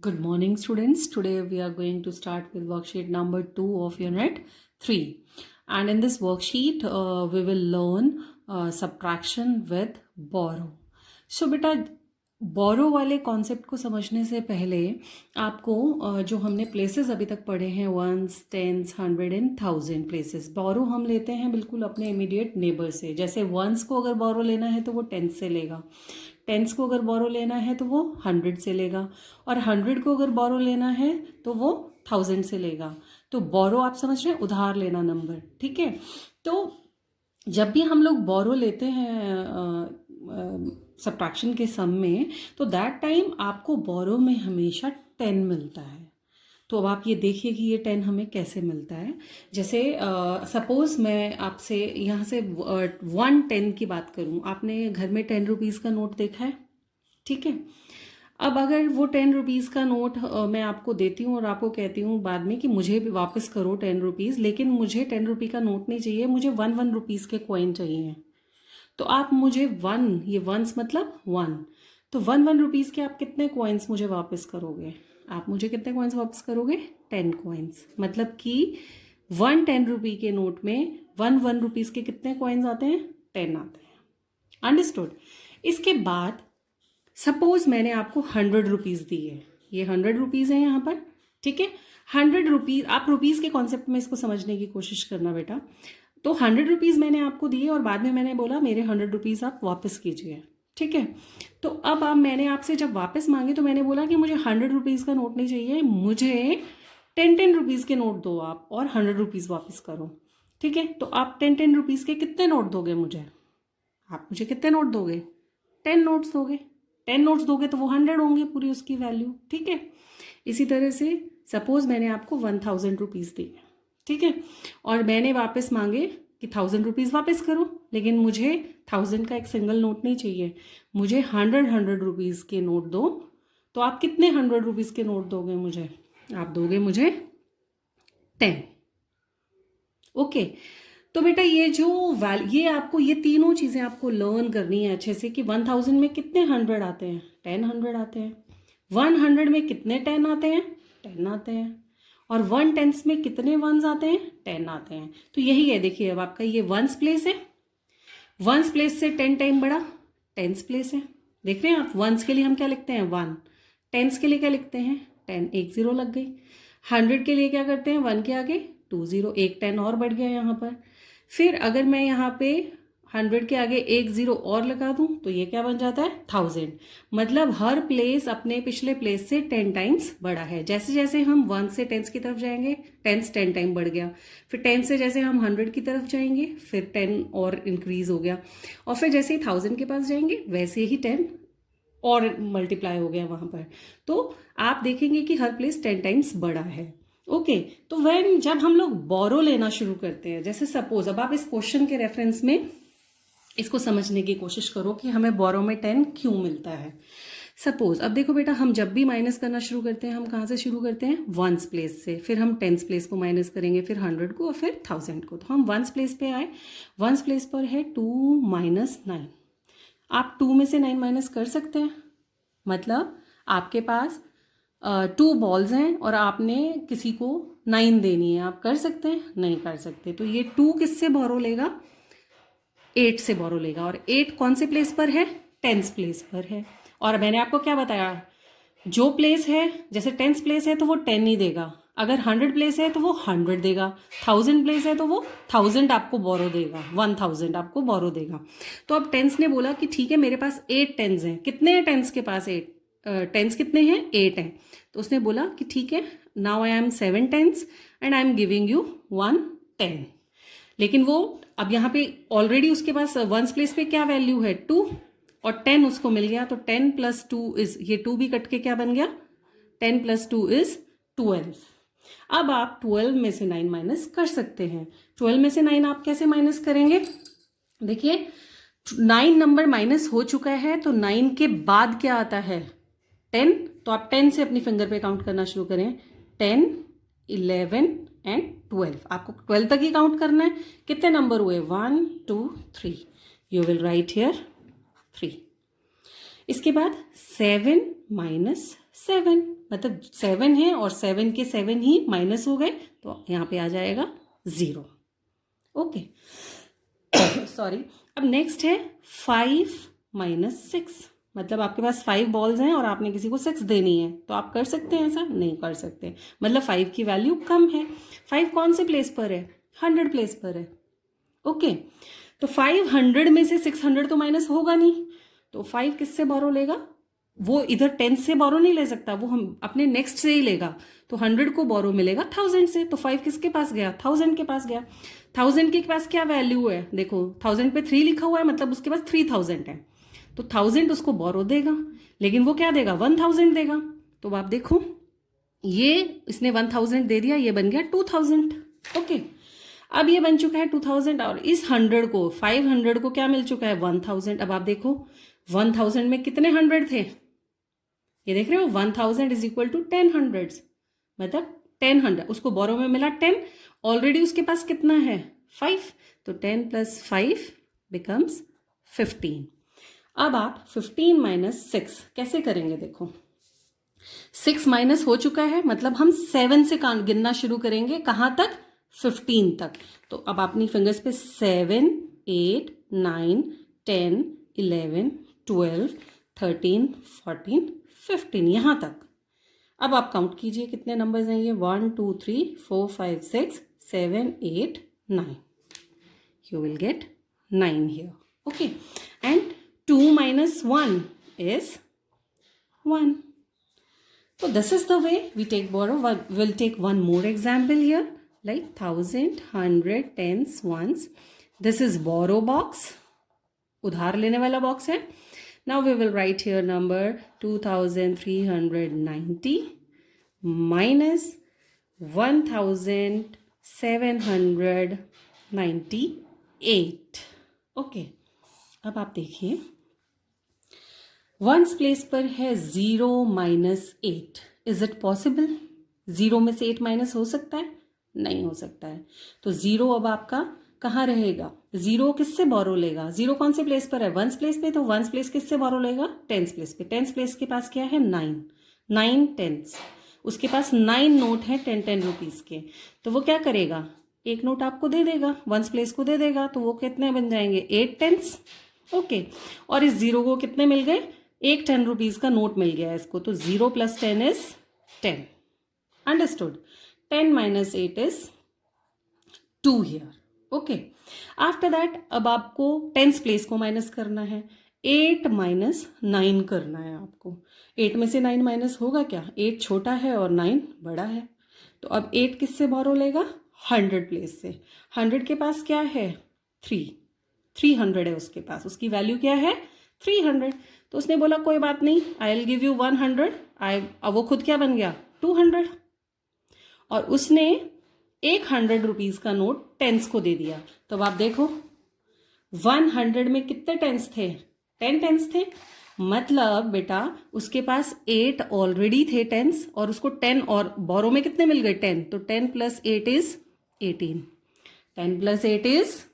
Good morning, students. Today we are going to start with worksheet number 2 of Unit 3. And in this worksheet, we will learn subtraction with borrow. So, बेटा बोरो वाले concept को समझने से पहले आपको जो हमने प्लेसेस अभी तक पढ़े हैं वंस, टेंस, 100 एंड 1000 प्लेसेस, बोरो हम लेते हैं बिल्कुल अपने इमीडिएट नेबर से. जैसे वंस को अगर बोरो लेना है तो वो 10 से लेगा, टेंस को अगर बोरो लेना है तो वो 100 से लेगा, और 100 को अगर बोरो लेना है तो वो 1000 से लेगा. तो बोरो आप समझ रहे हैं, उधार लेना नंबर. ठीक है. तो जब भी हम लोग बोरो लेते हैं सब्ट्रैक्शन के सम में, तो दैट टाइम आपको बोरो में हमेशा 10 मिलता है. तो अब आप ये देखिए कि ये 10 हमें कैसे मिलता है. जैसे सपोज़ मैं आपसे यहाँ से 110 की बात करूँ. आपने घर में 10 रुपीज़ का नोट देखा है. ठीक है. अब अगर वो 10 रुपीज़ का नोट मैं आपको देती हूँ और आपको कहती हूँ बाद में कि मुझे भी वापस करो 10 रुपीज़, लेकिन मुझे 10 रुपये का नोट नहीं चाहिए, मुझे 1 रुपीज़ के कॉइन चाहिए. तो आप मुझे 1, ये वंस मतलब 1, तो 1 रुपीज़ के आप कितने कॉइन्स मुझे वापस करोगे? आप मुझे कितने कॉइन्स वापस करोगे? 10 कॉइन्स. मतलब कि 10 रुपये के नोट में 1 रुपीज़ के कितने कॉइन्स आते हैं? 10 आते हैं. अंडरस्टूड. इसके बाद सपोज मैंने आपको 100 रुपीज़ दी है. ये 100 रुपीज़ है यहाँ पर. ठीक है. 100 रुपीज़, आप रुपीज़ के कॉन्सेप्ट में इसको समझने की कोशिश करना बेटा. तो 100 रुपीज़ मैंने आपको दिए और बाद में मैंने बोला मेरे 100 रुपीज़ आप वापस कीजिए. ठीक है. तो अब मैंने आपसे जब वापस मांगे तो मैंने बोला कि मुझे 100 रुपीज़ का नोट नहीं चाहिए, मुझे 10 रुपीज़ के नोट दो आप और 100 रुपीज़ वापस करो. ठीक है. तो आप 10 रुपीज़ के कितने नोट दोगे मुझे? आप मुझे कितने नोट दोगे? 10 नोट्स दोगे. 10 नोट्स दोगे तो वो 100 होंगे पूरी उसकी वैल्यू. ठीक है. इसी तरह से सपोज मैंने आपको 1000 रुपीज़ दी. ठीक है. और मैंने वापस मांगे कि 1000 रुपीज़ वापस करो, लेकिन मुझे 1000 का एक सिंगल नोट नहीं चाहिए, मुझे 100 रुपीज़ के नोट दो. तो आप कितने 100 रुपीज़ के नोट दोगे मुझे? आप दोगे मुझे 10. ओके. तो बेटा ये जो ये आपको ये तीनों चीज़ें आपको लर्न करनी है अच्छे से कि 1000 में कितने 100 आते हैं? 10 100 आते हैं. 100 में कितने 10 आते हैं? 10 आते हैं. और 1 10 में कितने वंस आते हैं? 10 आते हैं. तो यही है. देखिए अब आपका ये वंस प्लेस है. वंस प्लेस से 10 टाइम बड़ा टेंस प्लेस है. देख रहे हैं आप. वंस के लिए हम क्या लिखते हैं? 1. टेंस के लिए क्या लिखते हैं? 10. एक 0 लग गई. 100 के लिए क्या करते हैं? 1 के आगे 2 0, एक 10 और बढ़ गया यहाँ पर. फिर अगर मैं यहाँ पे 100 के आगे एक 0 और लगा दूँ तो ये क्या बन जाता है? 1000. मतलब हर प्लेस अपने पिछले प्लेस से 10 टाइम्स बड़ा है. जैसे जैसे हम 1 से 10 की तरफ जाएंगे, 10 10 टाइम बढ़ गया. फिर 10 से जैसे हम 100 की तरफ जाएंगे फिर 10 और इंक्रीज हो गया. और फिर जैसे ही 1000 के पास जाएंगे वैसे ही 10 और मल्टीप्लाई हो गया वहाँ पर. तो आप देखेंगे कि हर प्लेस 10 टाइम्स बड़ा है. ओके. तो व्हेन जब हम लोग बोरो लेना शुरू करते हैं, जैसे सपोज अब आप इस क्वेश्चन के रेफरेंस में इसको समझने की कोशिश करो कि हमें बोरो में 10 क्यों मिलता है. सपोज अब देखो बेटा, हम जब भी माइनस करना शुरू करते हैं हम कहाँ से शुरू करते हैं? वंस प्लेस से. फिर हम टेंस प्लेस को माइनस करेंगे, फिर 100 को और फिर 1000 को. तो हम वंस प्लेस पे आए. वंस प्लेस पर है 2 - 9. आप 2 में से 9 माइनस कर सकते हैं. मतलब आपके पास 2 बॉल्स हैं और आपने किसी को 9 देनी है. आप कर सकते हैं? नहीं कर सकते. तो ये 2 किससे बोरो लेगा? 8 से बोरो लेगा. और 8 कौन से प्लेस पर है? टेंस प्लेस पर है. और मैंने आपको क्या बताया? जो प्लेस है, जैसे टेंस प्लेस है तो वो 10 ही देगा. अगर 100 प्लेस है तो वो 100 देगा. 1000 प्लेस है तो वो 1000 आपको बोरो देगा. 1000 आपको बोरो देगा. तो अब टेंस ने बोला कि ठीक है मेरे पास 8 टेंस हैं. कितने हैं टेंस के पास? 8 टेंस कितने हैं? 8 हैं. तो उसने बोला कि ठीक है, now I am 7 tens and I am giving you 1 10. लेकिन वो अब यहाँ पे ऑलरेडी उसके पास वंस प्लेस पे क्या वैल्यू है? 2 और 10 उसको मिल गया. तो 10 + 2 इज, ये 2 भी कट के क्या बन गया? 10 + 2 इज 12. अब आप 12 में से 9 माइनस कर सकते हैं. 12 में से 9 आप कैसे माइनस करेंगे? देखिए 9 नंबर माइनस हो चुका है तो 9 के बाद क्या आता है? 10. तो आप 10 से अपनी फिंगर पे काउंट करना शुरू करें. 10 11 एंड 12. आपको 12 तक ही काउंट करना है. कितने नंबर हुए? 1 2 3. You will write here 3. इसके बाद 7 - 7, मतलब 7 है और 7 के 7 ही माइनस हो गए, तो यहाँ पे आ जाएगा 0। Okay, sorry. अब नेक्स्ट है 5 माइनस 6, मतलब आपके पास 5 बॉल्स हैं और आपने किसी को 6 देनी है, तो आप कर सकते हैं ऐसा? नहीं कर सकते, मतलब 5 की वैल्यू कम है। 5 कौन से प्लेस पर है? 100 प्लेस पर है। ओके, तो 500 में से 600 तो माइनस होगा नहीं, तो 5 किससे बोरो लेगा? वो इधर 10 से बोरो नहीं ले सकता, वो हम अपने नेक्स्ट से ही लेगा। तो 100 को बोरो मिलेगा 1000 से, तो 5 किसके पास गया? 1000 के पास गया। 1000 के पास क्या वैल्यू है? देखो 1000 पे 3 लिखा हुआ है, मतलब उसके पास 3000 है, तो 1000 उसको बोरो देगा, लेकिन वो क्या देगा? 1000 देगा। तो आप देखो, ये इसने 1000 दे दिया, ये बन गया 2000। ओके, अब ये बन चुका है 2000, और इस 100 को 500 को क्या मिल चुका है? 1000। अब आप देखो 1000 में कितने 100 थे? ये देख रहे हो, 1000 इज इक्वल टू 10 हंड्रेड्स, मतलब 10 100, उसको बोरो में मिला 10, ऑलरेडी उसके पास कितना है? 5, तो 10 प्लस 5 बिकम्स 15। अब आप 15 माइनस 6 कैसे करेंगे? देखो 6 माइनस हो चुका है, मतलब हम 7 से गिनना शुरू करेंगे, कहाँ तक? 15 तक। तो अब अपनी फिंगर्स पे 7 8 9 10 11 12 13 14 15 यहाँ तक। अब आप काउंट कीजिए कितने नंबर्स हैं ये? 1 2 3 4 5 6 7 8 9। You will get 9 here. Okay, and 2 minus 1 is 1. So this is the way we take borrow. We'll take one more example here, like 1000, 100, tens, ones. This is borrow box, उधार लेने वाला box है. Now we will write here number 2390 minus 1798. Okay, अब आप देखिए ones place पर है 0 minus 8. Is it possible? 0 में से 8 माइनस हो सकता है? नहीं हो सकता है. तो 0 अब आपका कहाँ रहेगा? 0 किससे बोरो लेगा? 0 कौन से प्लेस पर है? वंस प्लेस पे, तो वंस प्लेस किससे बोरो लेगा? टेंस प्लेस पे. टेंस प्लेस के पास क्या है? 9 टेंस. उसके पास 9 नोट है 10 रुपीज के, तो वो क्या करेगा? एक नोट आपको दे देगा, वंस प्लेस को दे देगा, तो वो कितने बन जाएंगे? 8 टेंस. ओके, और इस 0 को कितने मिल गए? एक 10 रुपीज का नोट मिल गया इसको, तो 0 plus 10 is 10. Understood? 10 minus 8 is 2 here. Okay, after that अब आपको टेंस प्लेस को माइनस करना है. 8 माइनस 9 करना है आपको. 8 में से 9 माइनस होगा क्या? 8 छोटा है और 9 बड़ा है, तो अब 8 किससे बोरो लेगा? 100 प्लेस से. 100 के पास क्या है? 300 है उसके पास. उसकी वैल्यू क्या है? 300. तो उसने बोला कोई बात नहीं, आई विल गिव यू 100. अब वो खुद क्या बन गया? 200. और उसने एक 100 रुपीज का नोट टेंस को दे दिया. तो अब आप देखो 100 में कितने टेंस थे? 10 टेंस थे. मतलब बेटा उसके पास 8 ऑलरेडी थे टेंस, और उसको 10 और बोरो में कितने मिल गए? 10. तो 10 प्लस 8 इज 18. 10 plus 8 is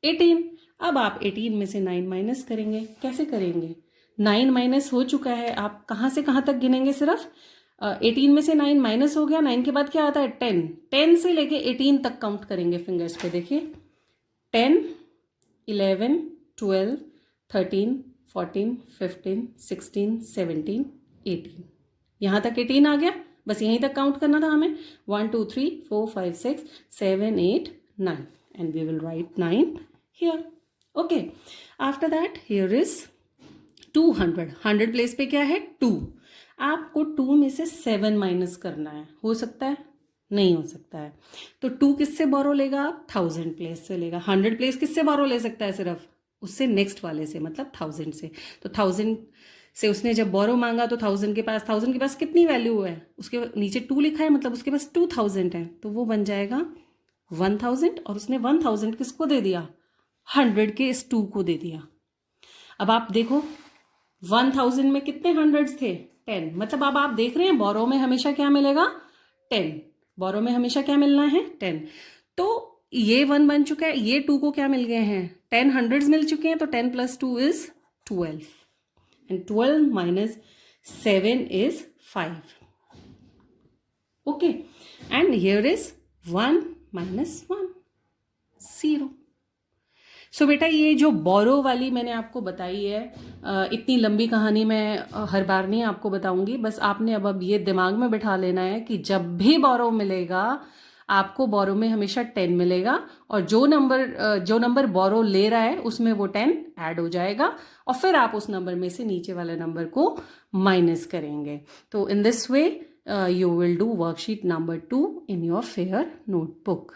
18. अब आप 18 में से 9 माइनस करेंगे. कैसे करेंगे? 9 माइनस हो चुका है, आप कहाँ से कहाँ तक गिनेंगे? सिर्फ 18 में से 9 माइनस हो गया. 9 के बाद क्या आता है? 10. 10 से लेके 18 तक काउंट करेंगे फिंगर्स पे. देखिए 10 11 12 13 14 15 16 17 18. यहाँ तक 18 आ गया. बस यहीं तक काउंट करना था हमें. 1 2 3 4 5 6 7 8 9, and we will write 9 here. Okay, after that here is 200. 100 place पे क्या है? 2. आपको 2 में से 7 माइनस करना है. हो सकता है? नहीं हो सकता है. तो 2 किससे बोरो लेगा आप? 1000 प्लेस से लेगा. 100 प्लेस किससे बोरो ले सकता है? सिर्फ उससे नेक्स्ट वाले से, मतलब 1000 से. तो 1000 से उसने जब बोरो मांगा तो 1000 के पास कितनी वैल्यू है? उसके नीचे 2 लिखा है, मतलब उसके पास 2000 है, तो वो बन जाएगा 1000. और उसने 1000 किसको दे दिया? 100 के इस 2 को दे दिया. अब आप देखो 1000 में कितने हंड्रेड्स थे? 10. मतलब अब आप देख रहे हैं बोरो में हमेशा क्या मिलेगा? 10. बोरो में हमेशा क्या मिलना है? 10. तो ये 1 बन चुका है, ये 2 को क्या मिल गए हैं? 10 हंड्रेड्स मिल चुके हैं. तो 10 plus 2 is 12. And 12 minus 7 is 5. Okay, and here is 1 minus 1, 0. सो बेटा ये जो बोरो वाली मैंने आपको बताई है, इतनी लंबी कहानी मैं हर बार नहीं आपको बताऊंगी, बस आपने अब ये दिमाग में बिठा लेना है कि जब भी बोरो मिलेगा आपको बोरो में हमेशा 10 मिलेगा, और जो नंबर बोरो ले रहा है उसमें वो 10 ऐड हो जाएगा, और फिर आप उस नंबर में से नीचे वाले नंबर को माइनस करेंगे. तो in this way you will do worksheet number 2 in your fair notebook.